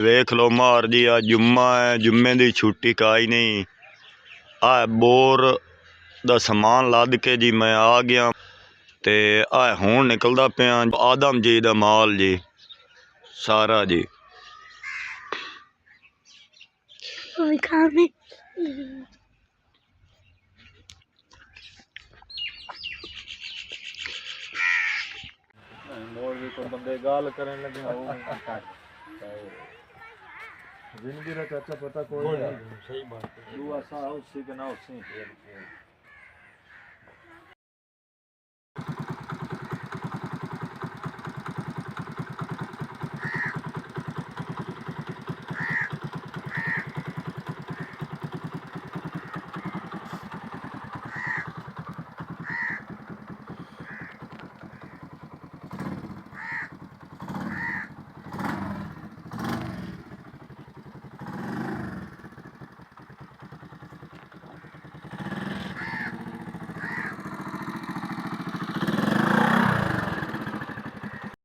ਵੇਖ ਲਓ ਮਾਰ ਜੀ, ਆ ਜੁम्मा ਹੈ, ਜੁम्मे ਦੀ ਛੁੱਟੀ ਕਾਈ ਨਹੀਂ। ਆ ਬੋਰ ਦਾ ਸਮਾਨ ਲੱਦ ਕੇ ਜੀ ਮੈਂ ਆ ਗਿਆ ਤੇ ਆ ਹੁਣ ਨਿਕਲਦਾ ਪਿਆ ਆਦਮ ਜੀ ਦਾ ਮਾਲ ਜੀ ਸਾਰਾ ਜੀ। ਬੰਦੇ ਗੱਲ ਕਰਨ ਲੱਗੇ ਜ਼ਿੰਦਗੀ ਦਾ ਚਾਚਾ ਪਤਾ ਕੋਈ ਨਹੀਂ। ਸਹੀ ਬਾਤ ਹੈ। ਤੂੰ ਅਸਾ ਉਸੇ ਕਿ ਨਾ ਉਸੇ